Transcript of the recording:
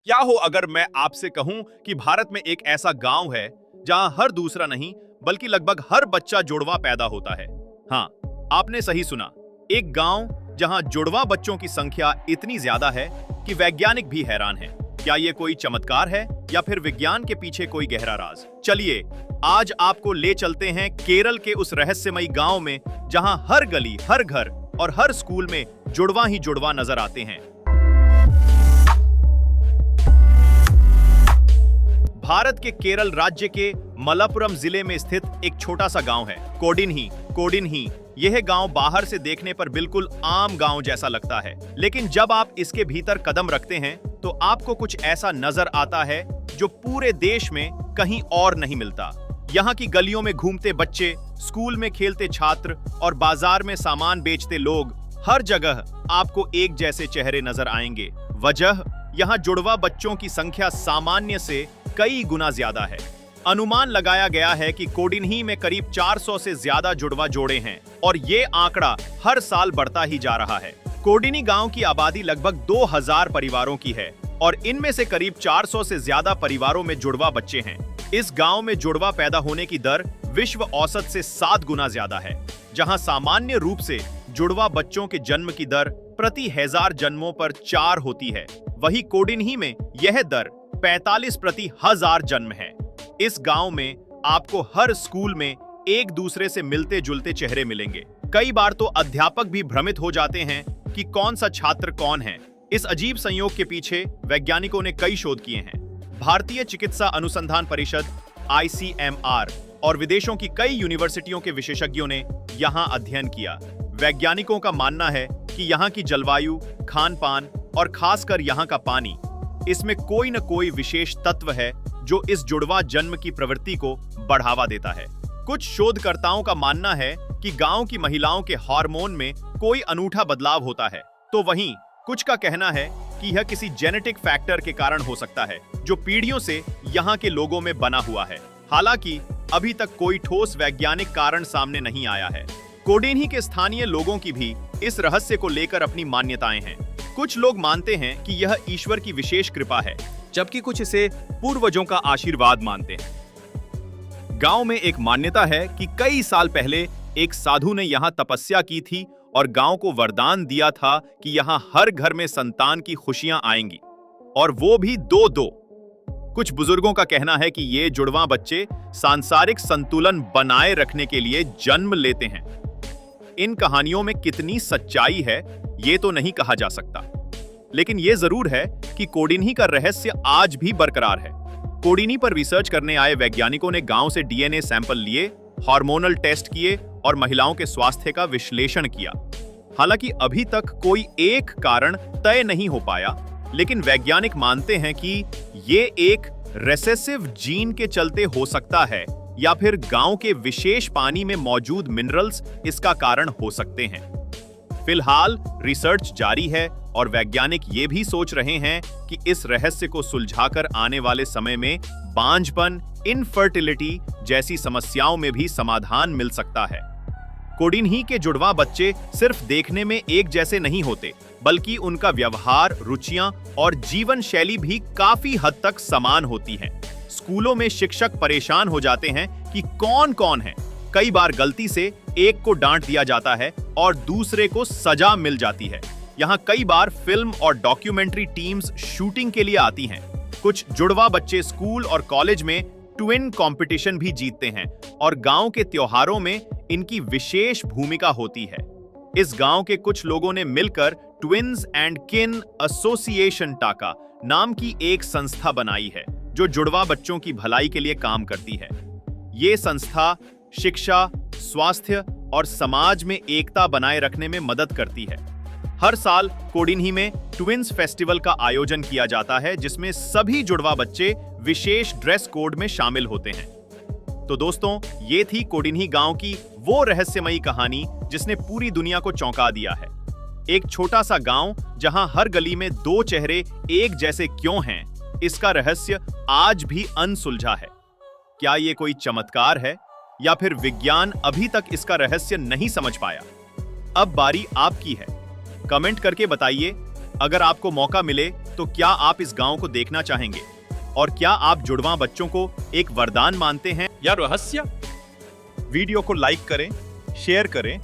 क्या हो अगर मैं आपसे कहूं कि भारत में एक ऐसा गांव है जहां हर दूसरा नहीं बल्कि लगभग हर बच्चा जुड़वा पैदा होता है। हाँ, आपने सही सुना। एक गांव जहां जुड़वा बच्चों की संख्या इतनी ज्यादा है कि वैज्ञानिक भी हैरान हैं। क्या ये कोई चमत्कार है या फिर विज्ञान के पीछे कोई गहरा राज? चलिए आज आपको ले चलते हैं केरल के उस रहस्यमयी गांव में जहां हर गली, हर घर और हर स्कूल में जुड़वा ही जुड़वा नजर आते हैं। भारत के केरल राज्य के मलप्पुरम जिले में स्थित एक छोटा सा गांव है कोडिन्ही। यह गांव बाहर से देखने पर बिल्कुल आम गांव जैसा लगता है, लेकिन जब आप इसके भीतर कदम रखते हैं तो आपको कुछ ऐसा नजर आता है जो पूरे देश में कहीं और नहीं मिलता। यहाँ की गलियों में घूमते बच्चे, स्कूल में खेलते छात्र और बाजार में सामान बेचते लोग, हर जगह आपको एक जैसे चेहरे नजर आएंगे। वजह, यहाँ जुड़वा बच्चों की संख्या सामान्य से कई गुना ज्यादा है। अनुमान लगाया गया है कि कोडिन्ही में करीब 400 से ज्यादा जुड़वा जोड़े हैं और ये आंकड़ा हर साल बढ़ता ही जा रहा है। कोडिन्ही गांव की आबादी लगभग 2000 परिवारों की है और इनमें से करीब 400 से ज्यादा परिवारों में जुड़वा बच्चे हैं। इस गांव में जुड़वा पैदा होने की दर विश्व औसत से 7 गुना ज्यादा है। जहां सामान्य रूप से जुड़वा बच्चों के जन्म की दर प्रति 1000 जन्मों पर 4 होती है, वहीं कोडिन्ही में यह दर 45 प्रति 1000 जन्म है। इस गांव में आपको हर स्कूल में एक दूसरे से मिलते जुलते चेहरे मिलेंगे। कई बार तो अध्यापक भी भ्रमित हो जाते हैं कि कौन सा छात्र कौन है। इस अजीब संयोग के पीछे वैज्ञानिकों ने कई शोध किए हैं। भारतीय चिकित्सा अनुसंधान परिषद ICMR और विदेशों की कई यूनिवर्सिटियों के विशेषज्ञों ने यहाँ अध्ययन किया। वैज्ञानिकों का मानना है कि यहाँ की जलवायु, खान पान और खासकर यहाँ का पानी, इसमें कोई न कोई विशेष तत्व है जो इस जुड़वा जन्म की प्रवृत्ति को बढ़ावा देता है। कुछ शोधकर्ताओं का मानना है कि गांव की महिलाओं के हार्मोन में कोई अनूठा बदलाव होता है, तो वहीं कुछ का कहना है कि यह किसी जेनेटिक फैक्टर के कारण हो सकता है जो पीढ़ियों से यहाँ के लोगों में बना हुआ है। हालांकि अभी तक कोई ठोस वैज्ञानिक कारण सामने नहीं आया है। कोडिन्ही के स्थानीय लोगों की भी इस रहस्य को लेकर अपनी मान्यताएं हैं। कुछ लोग मानते हैं कि यह ईश्वर की विशेष कृपा है, जबकि कुछ इसे पूर्वजों का आशीर्वाद मानते हैं। गांव में एक मान्यता है कि कई साल पहले एक साधु ने यहाँ तपस्या की थी और गांव को वरदान दिया था कि यहाँ हर घर में संतान की खुशियां आएंगी, और वो भी 2-2। कुछ बुजुर्गों का कहना है कि ये जुड़वा बच्चे सांसारिक संतुलन बनाए रखने के लिए जन्म लेते हैं। इन कहानियों में कितनी सच्चाई है ये तो नहीं कहा जा सकता, लेकिन ये जरूर है कि कोडिन्ही का रहस्य आज भी बरकरार है। कोडिन्ही पर रिसर्च करने आए वैज्ञानिकों ने गांव से DNA सैंपल लिए, हार्मोनल टेस्ट किए और महिलाओं के स्वास्थ्य का विश्लेषण किया। हालांकि अभी तक कोई एक कारण तय नहीं हो पाया, लेकिन वैज्ञानिक मानते हैं कि ये एक रेसेसिव जीन के चलते हो सकता है या फिर गांव के विशेष पानी में मौजूद मिनरल्स इसका कारण हो सकते हैं। फिलहाल रिसर्च जारी है और वैज्ञानिक ये भी सोच रहे हैं कि इस रहस्य को सुलझाकर आने वाले समय में बांझपन, इनफर्टिलिटी जैसी समस्याओं में भी समाधान मिल सकता है। कोडिन्ही के जुड़वा बच्चे सिर्फ देखने में एक जैसे नहीं होते, बल्कि उनका व्यवहार, रुचियां और जीवन शैली भी काफी हद तक समान होती हैं। स्कूलों में शिक्षक परेशान हो जाते हैं कि कौन कौन है। कई बार गलती से एक को डांट दिया जाता है और दूसरे को सजा मिल जाती है। यहाँ कई बार फिल्म और डॉक्यूमेंट्री टीम्स शूटिंग के लिए आती हैं। कुछ जुड़वा बच्चे स्कूल और कॉलेज में ट्विन कंपटीशन भी जीतते हैं और गांव के त्योहारों में इनकी विशेष भूमिका होती है। इस गांव के कुछ लोगों ने मिलकर ट्विन्स एंड किन एसोसिएशन टाका नाम की एक संस्था बनाई है जो जुड़वा बच्चों की भलाई के लिए काम करती है। ये संस्था शिक्षा, स्वास्थ्य और समाज में एकता बनाए रखने में मदद करती है। हर साल कोडिन्ही में ट्विन्स फेस्टिवल का आयोजन किया जाता है, जिसमें सभी जुड़वा बच्चे विशेष ड्रेस कोड में शामिल होते हैं। तो दोस्तों, ये थी कोडिन्ही गांव की वो रहस्यमयी कहानी जिसने पूरी दुनिया को चौंका दिया है। एक छोटा सा गांव जहां हर गली में 2 चेहरे एक जैसे क्यों हैं, इसका रहस्य आज भी अनसुलझा है। क्या ये कोई चमत्कार है या फिर विज्ञान अभी तक इसका रहस्य नहीं समझ पाया? अब बारी आपकी है। कमेंट करके बताइए। अगर आपको मौका मिले तो क्या आप इस गांव को देखना चाहेंगे? और क्या आप जुड़वां बच्चों को एक वरदान मानते हैं या रहस्य? वीडियो को लाइक करें, शेयर करें